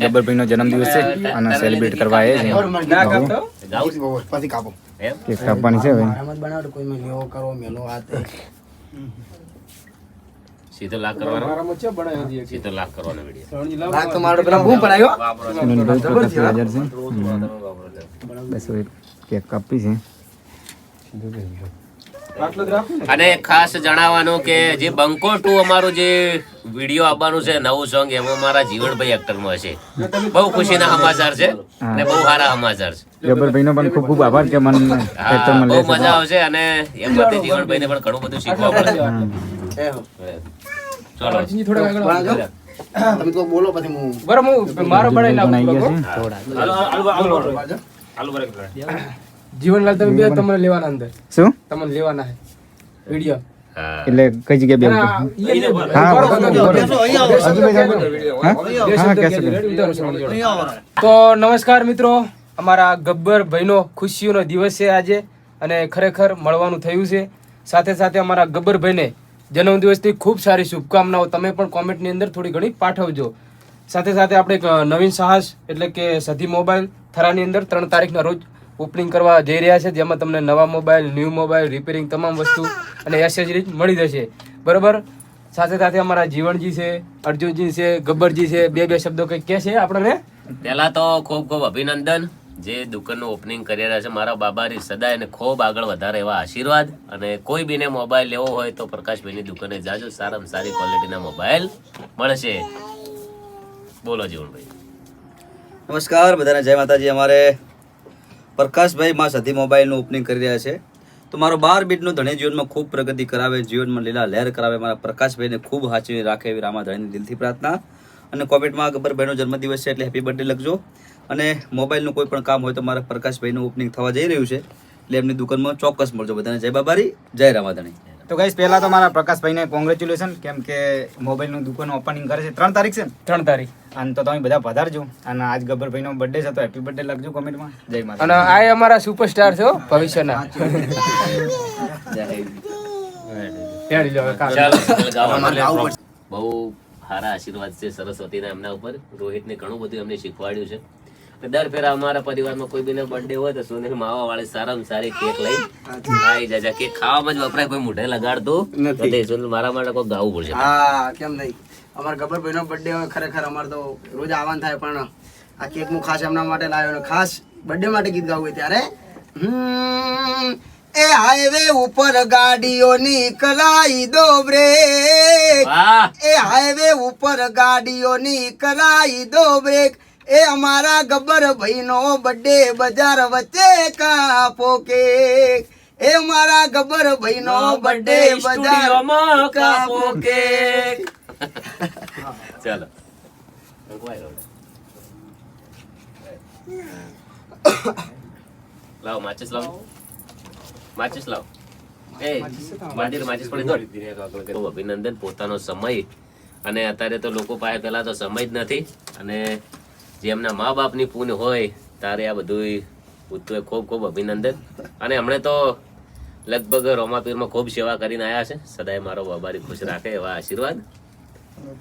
ગબ્બરભાઈનો જન્મદિવસ છે અને સેલિબ્રેટ કરવા આવે છે. કેક કાપવાની છે હવે. સીધો લાખ કરવાનો સીધો લાખ કરવાનો વિડિયો લાખ તો મારો પેલા બૂમ બનાવ્યો સુનિલભાઈ પ્રકાશ 1000 છે. બસ હવે કેક કાપી છે. અને ખાસ જણાવવાનું કે જે બંકો 2 અમારું જે વિડીયો આવવાનું છે નવું સોંગ એમાં મારા જીવનભાઈ એક્ટરમાં હશે. બહુ ખુશીના સમાચાર છે અને બહુ સારા સમાચાર છે. ગબ્બરભાઈનો પણ ખૂબ ખૂબ આભાર કે મને એક્ટરમાં લે બહુ મજા આવશે અને એમાંથી જીવનભાઈને પણ ઘણું બધું શીખવા મળે. ચલો તમે તો બોલો પછી હું બરાબર હું મારો બનાવી નાખું. જીવનલાલ તમે બે તમને લેવાના અંદર શું તમને લેવાના છે વિડિયો. એટલે કઈ જગ્યાએ બે તો નમસ્કાર મિત્રો, અમારા ગબ્બર ભાઈનો ખુશીઓનો દિવસ છે આજે અને ખરેખર મળવાનું થયું છે. સાથે સાથે અમારા ગબ્બર ભાઈને જન્મદિવસથી ખૂબ સારી શુભકામનાઓ તમે પણ કોમેન્ટની અંદર થોડી ઘણી પાઠવજો. સાથે સાથે આપણે એક નવીન સાહસ એટલે કે સધી મોબાઈલ થરાની અંદર 3 તારીખના રોજ ઓપનિંગ કરવા જઈ રહ્યા છે, જેમાં તમને નવા મોબાઈલ, ન્યૂ મોબાઈલ, રિપેરિંગ તમામ વસ્તુ અને એસેસરીઝ મળી જશે. બરાબર. સાથે સાથે અમારા જીવનજી છે, અર્જુનજી છે, ગબ્બરજી છે. બે શબ્દો કંઈક કહે છે આપણને. પહેલા તો ખૂબ ખૂબ અભિનંદન જે દુકાનનું ઓપનિંગ કરી રહ્યા છે. મારા બાબારી સદાય અને ખૂબ આગળ વધારે એવા આશીર્વાદ. અને કોઈ બીને મોબાઈલ લેવો હોય તો પ્રકાશભાઈની દુકાને જાજો, સારામાં સારી ક્વોલિટીના મોબાઈલ મળશે. બોલો જીવનભાઈ. નમસ્કાર બધાને, જય માતાજી. અમારે પ્રકાશભાઈ માં સધી મોબાઈલનું ઓપનિંગ કરી રહ્યા છે. તો મારો 12 બીટનો ધણી જીવનમાં ખૂબ પ્રગતિ કરાવે, જીવનમાં લીલા લહેર કરાવે. મારા પ્રકાશભાઈને ખૂબ સાચવી રાખે એવી રામા ધણીની દિલથી પ્રાર્થના. અને કોમેન્ટમાં ગબ્બરભાઈનો જન્મદિવસ છે એટલે હેપી બર્થડે લખજો. અને મોબાઈલનું કોઈ પણ કામ હોય તો મારા પ્રકાશભાઈનું ઓપનિંગ થવા જઈ રહ્યું છે એટલે એમની દુકાનમાં ચોક્કસ મળજો. બધાને જય બાબારી, જય રામાધણી. તો ગાઈસ પહેલા તો મારા પ્રકાશભાઈને કોંગ્રેચ્યુલેશન, કેમ કે મોબાઈલનું દુકાન ઓપનિંગ કરે છે 3 તારીખ છે ને? 3 તારીખ. અને તો તમે બધા પધારજો. અને આજ ગબ્બરભાઈનો બર્થડે છે તો હેપી બર્થડે લખજો કોમેન્ટમાં. જય માતા. અને આ અમારા સુપરસ્ટાર છે હો, ભવિષ્યના. બહુ સારા આશીર્વાદ છે સરસ્વતીના એમના ઉપર. રોહિતને ઘણું બધું એમને શીખવાડ્યું છે. દર ફેરા અમારા પરિવારમાં કોઈ બીનો બર્થડે હોય તો સુનિલ માવા વાળી સારામાં સારી કેક લઈ આવી જાય. કેક ખાવામાં જ વપરાય, કોઈ મોઢે લગાડતો નથી. સુનિલ મારા માટે કોઈ ગાવું પડશે. હા, કેમ નહીં. અમારા ગબ્બરભાઈનો બર્થડે હોય, ખરેખર અમારે તો રોજ આવવાનું થાય, પણ આ કેક હું ખાસ એમના માટે લાવ્યો અને ખાસ બર્થડે માટે ગીત ગાવું હોય ત્યારે એ હાઈવે ઉપર ગાડીઓ નીકળાઈ દો બ્રેક, એ હાઈવે ઉપર ગાડીઓ નીકળાઈ દો બ્રેક, એ અમારા ગબ્બરભાઈનો બર્થડે બજાર વચ્ચે કાપો કેક, એ મારા ગબ્બરભાઈનો બર્થડે બજારમાં કાપો કેક. ચાલો લાવો માચિસ, લાવો માચિસ, લાવો. એ માચિસ પડી દો. અભિનંદન. પોતાનો સમય, અને અત્યારે તો લોકો પાસે પેલા તો સમય જ નથી, અને જે એમના મા બાપની પૂન હોય તારે આ બધું ઉઠતું. ખૂબ ખૂબ અભિનંદન. અને હમણે તો લગભગ રોમાપીરમાં ખૂબ સેવા કરીને આવ્યા છે. સદાય મારો બાબારી ખુશ રાખે એવા આશીર્વાદ.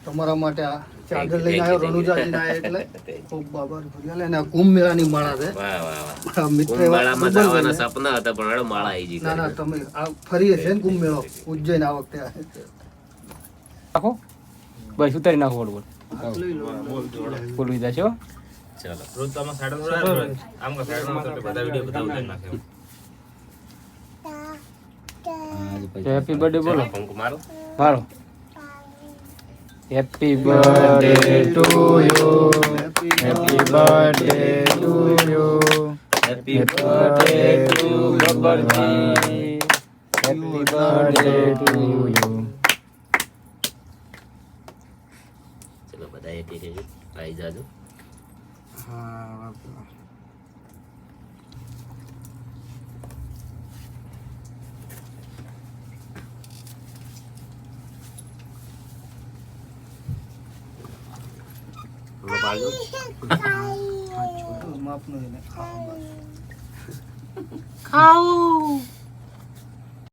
તમારા માટે આ ચાદર લઈને આવ્યો, રણુજાજીને આવ્યા એટલે ખૂબ બાબારી ભર્યા. અને કુંભ મેળાની માળા છે. વાહ વાહ વાહ. મિત્ર કુંભ મેળામાં જવાના સપના હતા પણ હવે માળા આવી ગઈ. ના ના, તમે આ ફરીએ છે ને કુંભ મેળો ઉજ્જૈન આ વખતે નાખો બસ, ઉતારી નાખો. બોલ બોલ લીધા છે. ચાલો હેપી બર્થડે બોલો. પંખ મારો. મારો happy birthday to you, happy birthday to you, happy birthday to Gabbarji, happy birthday to you. ચલો બધા એક એક આવી જાજો. હા. ખાવું